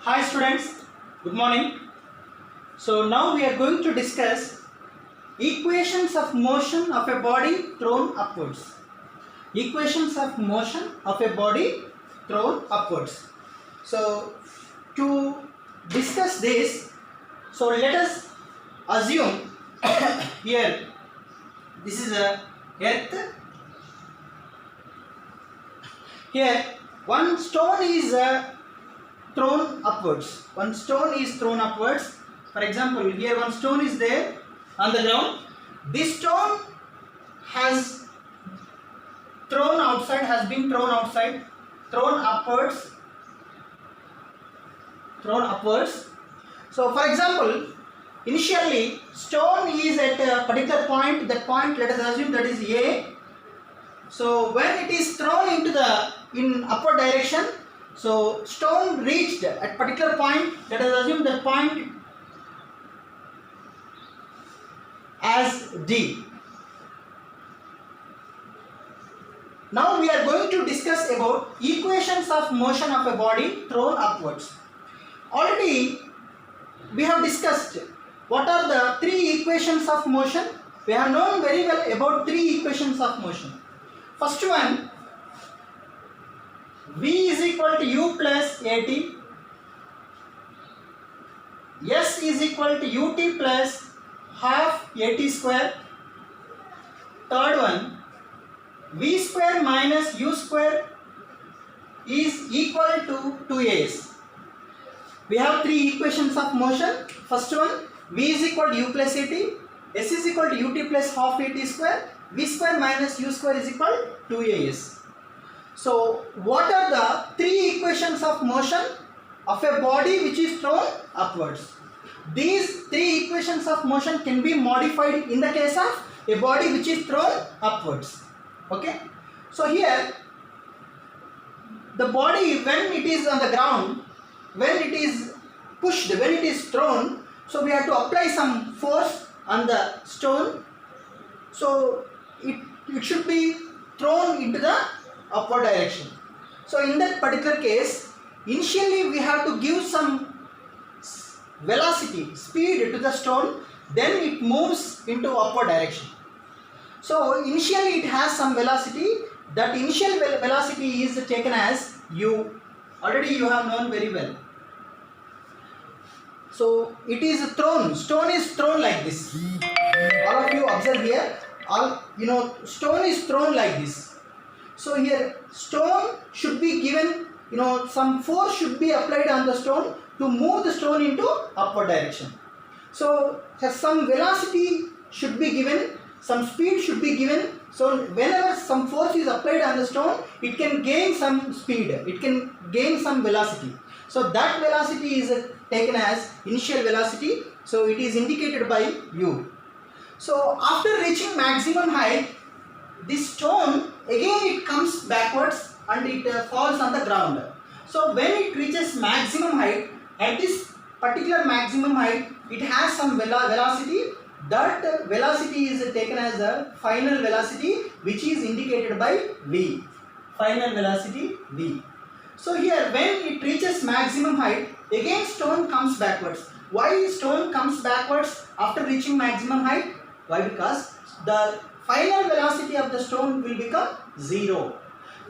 Hi students, good morning. So now we are going to discuss equations of motion of a body thrown upwards. Equations of motion of a body thrown upwards. So to discuss this, so let us assume here this is a earth. Here one stone is thrown upwards. One stone is thrown upwards. For example, here one stone is there on the ground. This stone has been thrown outside, thrown upwards. So for example, initially stone is at a particular point. That point, let us assume that is A. So when it is thrown in upward direction, so stone reached at particular point. Let us assume that point as D. Now we are going to discuss about equations of motion of a body thrown upwards. Already we have discussed what are the three equations of motion. We have known very well about three equations of motion. First one, V is equal to U plus AT, S is equal to UT plus half AT square. Third one, V square minus U square is equal to 2AS. We have three equations of motion. First one, V is equal to U plus AT, S is equal to UT plus half AT square, V square minus U square is equal to 2AS. So what are the three equations of motion of a body which is thrown upwards? These three equations of motion can be modified in the case of a body which is thrown upwards. Okay. So here the body, when it is on the ground, when it is pushed, when it is thrown, so we have to apply some force on the stone. So it should be thrown into the upward direction. So in that particular case, initially we have to give some velocity, speed to the stone, then it moves into upward direction. So initially it has some velocity. That initial velocity is taken as U. Already you have known very well. So it is thrown, stone is thrown like this. All of you observe here, stone is thrown like this. So here stone should be given, some force should be applied on the stone to move the stone into upward direction. So some velocity should be given, some speed should be given. So whenever some force is applied on the stone, it can gain some speed, it can gain some velocity. So that velocity is taken as initial velocity. So it is indicated by U. So after reaching maximum height, this stone again it comes backwards and it falls on the ground. So when it reaches maximum height, at this particular maximum height, it has some velocity. That velocity is taken as the final velocity, which is indicated by V. Final velocity V. So here when it reaches maximum height, again stone comes backwards. Why stone comes backwards after reaching maximum height? Why? Because the final velocity of the stone will become 0.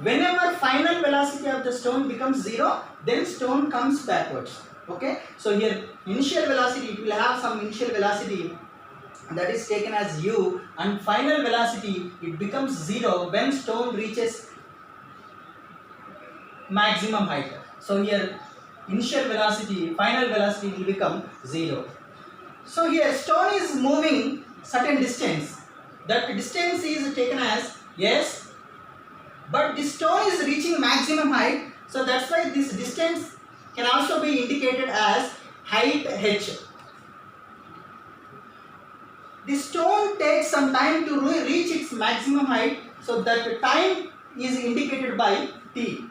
Whenever final velocity of the stone becomes 0, then stone comes backwards. Okay. So here initial velocity, it will have some initial velocity that is taken as U, and final velocity it becomes 0 when stone reaches maximum height. So here initial velocity, final velocity will become 0. So here stone is moving certain distance. That distance is taken as S, but this stone is reaching maximum height. So that's why this distance can also be indicated as height H. The stone takes some time to reach its maximum height. So that time is indicated by T.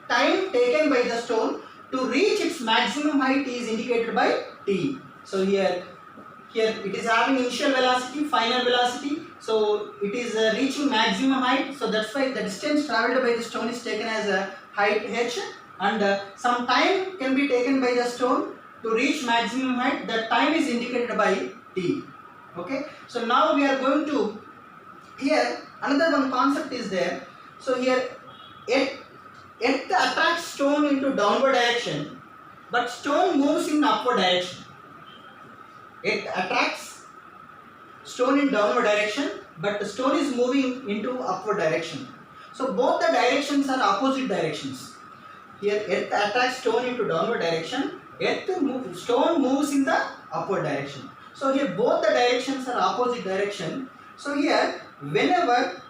Time taken by the stone to reach its maximum height is indicated by T. So here it is having initial velocity, final velocity. So it is reaching maximum height. So that's why the distance traveled by the stone is taken as a height H. and some time can be taken by the stone to reach maximum height. The time is indicated by t. Okay, so now we are going to, here another one concept is there. So here earth attracts stone into downward direction, but stone moves in upward direction. It attracts stone in downward direction, but the stone is moving into upward direction. So both the directions are opposite directions. Here earth attracts stone into downward direction, stone moves in the upward direction. So here both the directions are opposite direction. So here whenever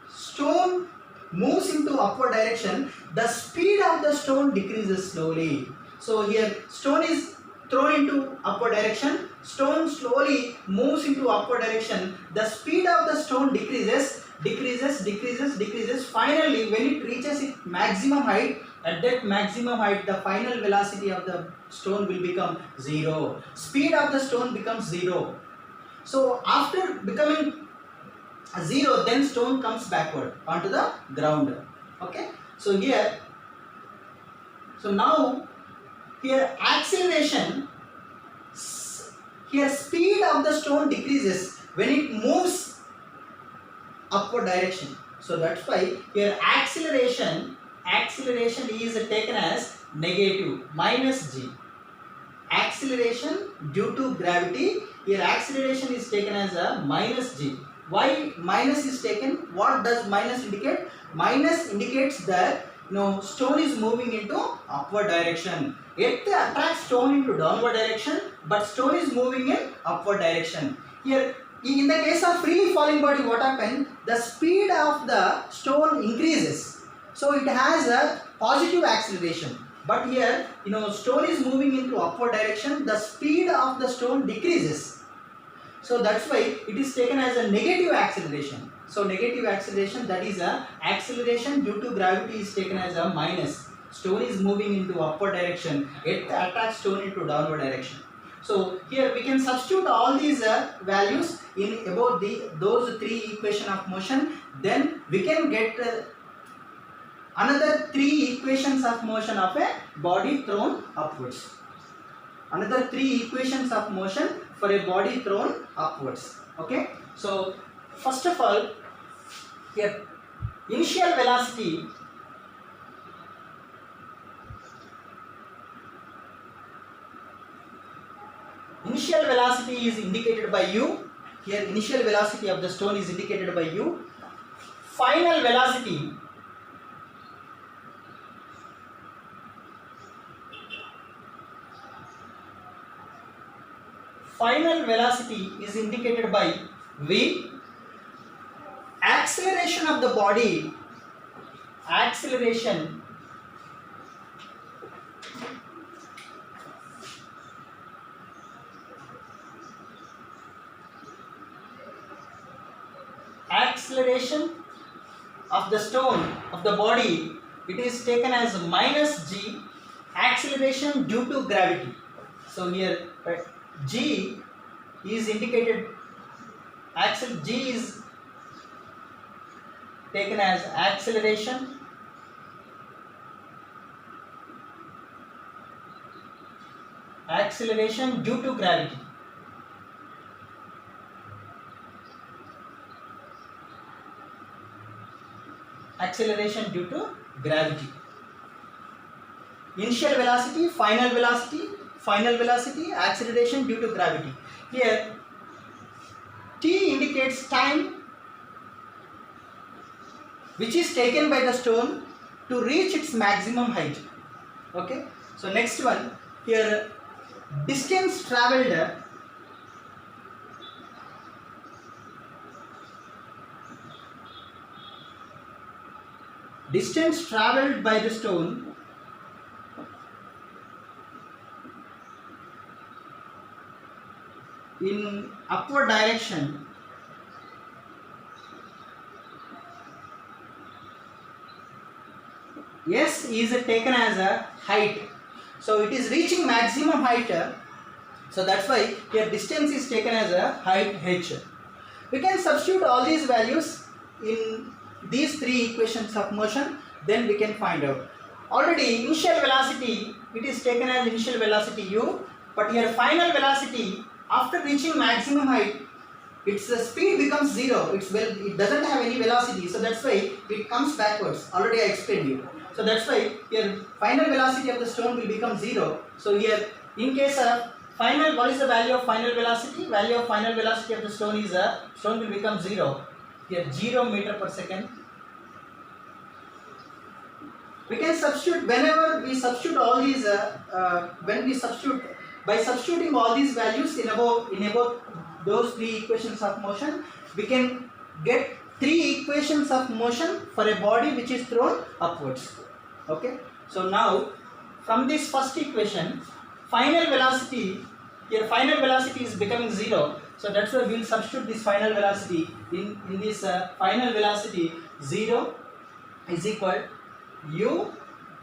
stone moves into upward direction, the speed of the stone decreases slowly. So here stone is thrown into upward direction, stone slowly moves into upward direction, the speed of the stone decreases. Finally when it reaches its maximum height, at that maximum height the final velocity of the stone will become 0. Speed of the stone becomes 0. So after becoming 0, then stone comes backward onto the ground. Okay, so here, so now here acceleration, here speed of the stone decreases when it moves upward direction. So that's why here acceleration is taken as negative, minus g. Acceleration due to gravity, here acceleration is taken as a minus g. Why minus is taken? What does minus indicate? Minus indicates that stone is moving into upward direction. Earth attracts stone into downward direction, but stone is moving in upward direction. Here in the case of freely falling body, what happens? The speed of the stone increases. So it has a positive acceleration. But here, stone is moving into upward direction, the speed of the stone decreases. So that's why it is taken as a negative acceleration. So negative acceleration, that is a acceleration due to gravity, is taken as a minus. Stone is moving into upward direction, it attracts stone into downward direction. So here we can substitute all these values in about those three equations of motion. Then we can get another three equations of motion of a body thrown upwards. Another three equations of motion for a body thrown upwards. Okay. So first of all, here initial velocity is indicated by u. Here initial velocity of the stone is indicated by u. Final velocity is indicated by v. Acceleration of the body, acceleration of the stone, of the body, it is taken as minus g, acceleration due to gravity. So here g is indicated, g is taken as acceleration due to gravity. Acceleration due to gravity. Initial velocity, final velocity, acceleration due to gravity. Here t indicates time which is taken by the stone to reach its maximum height. Okay. So next one, here distance traveled by the stone in upward direction S is taken as a height. So it is reaching maximum height. So that's why here distance is taken as a height h. We can substitute all these values in these three equations of motion, then we can find out. already initial velocity, it is taken as initial velocity u, but here final velocity after reaching maximum height, its speed becomes zero. It doesn't have any velocity, so that's why it comes backwards. Already I explained you. So that's why here final velocity of the stone will become zero. So here in case of final, what is the value of final velocity? Value of final velocity of the stone is stone will become zero. Here 0 meter per second. We can substitute whenever we substitute all these by substituting all these values in above those three equations of motion, we can get three equations of motion for a body which is thrown upwards. Okay, so now from this first equation, final velocity, here final velocity is becoming zero, so that's why we will substitute this final velocity in this final velocity. 0 is equal u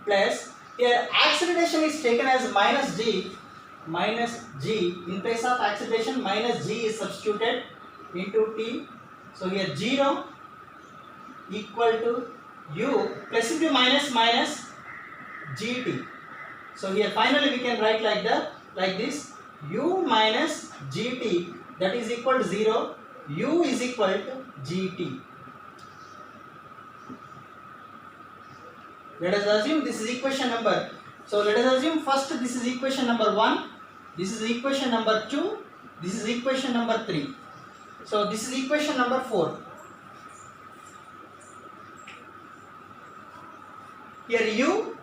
plus, here acceleration is taken as minus g, in place of acceleration minus g is substituted into t. So here 0 equal to u plus into minus gt. So here finally we can write like this, u minus gt, that is equal to 0, u is equal to gt. Let us assume this is equation number. So let us assume first this is equation number 1, this is equation number 2, this is equation number 3. So this is equation number 4. Here u,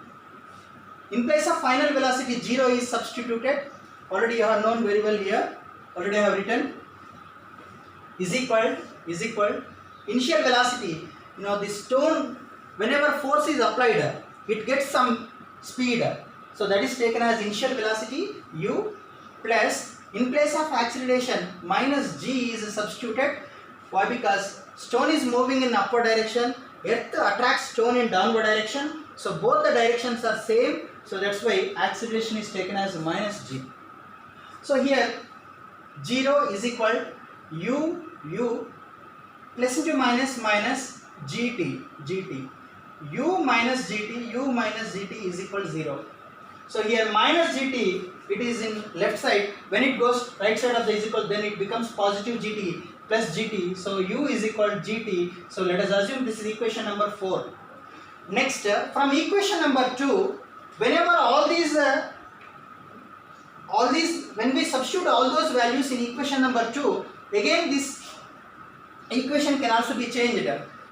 in place of final velocity 0 is substituted. Already you have known very well here. Already I have written is equal initial velocity. You know, the stone, whenever force is applied, it gets some speed. So that is taken as initial velocity u plus, in place of acceleration minus g is substituted. Why? Because stone is moving in upward direction, earth attracts stone in downward direction. So both the directions are same. So that's why acceleration is taken as minus g. So here 0 is equal u plus into minus gt, u minus gt is equal to 0. So here minus gt, it is in left side. When it goes right side of the is equal, then it becomes positive gt plus gt. So u is equal to gt. So let us assume this is equation number 4. Next, from equation number 2, whenever all these when we substitute all those values in equation number 2, again this equation can also be changed.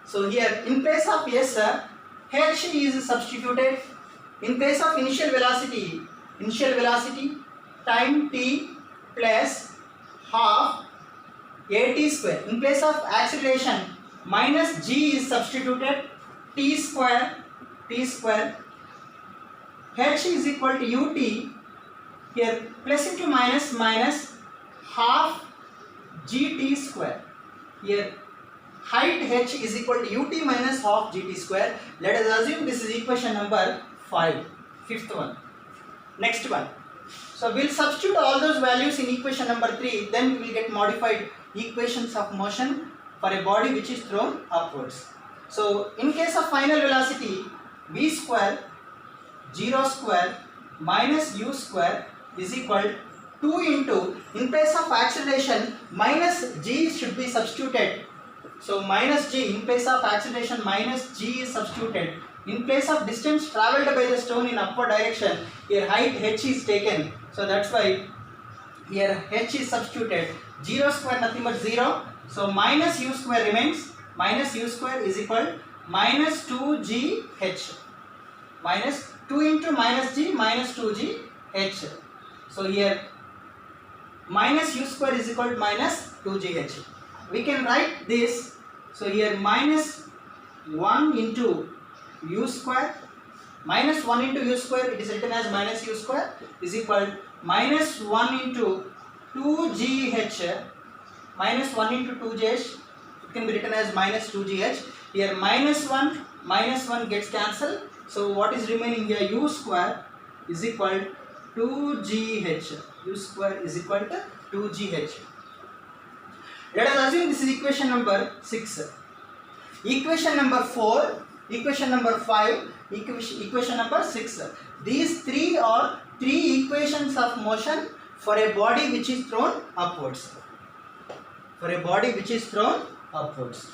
So here in place of s, h is substituted. In place of initial velocity time t plus half at square. In place of acceleration minus g is substituted, t square, h is equal to ut, here plus into minus half gt square. Here height h is equal to ut minus half gt square. Let us assume this is equation number 5, fifth one. Next one. So we will substitute all those values in equation number 3, then we will get modified equations of motion for a body which is thrown upwards. So in case of final velocity, v square 0 square minus u square is equal 2 into, in place of acceleration minus g should be substituted. So minus g, in place of acceleration minus g is substituted. In place of distance travelled by the stone in upward direction, here height h is taken. So that's why here h is substituted. 0 square nothing but 0. So minus u square remains. Minus u square is equal minus 2gh. Minus 2 into minus g minus 2gh. So here minus u square is equal to minus 2gh. We can write this. So here minus 1 into u square, minus 1 into u square, it is written as minus u square is equal minus 1 into 2gh, minus 1 into 2gh, it can be written as minus 2gh. Here minus 1 gets cancelled. So what is remaining here, u square is equal to 2gh. U square is equal to 2gh. Let us assume this is equation number 6. Equation number 4, equation number 5, equation number 6. These three are three equations of motion for a body which is thrown upwards. For a body which is thrown upwards.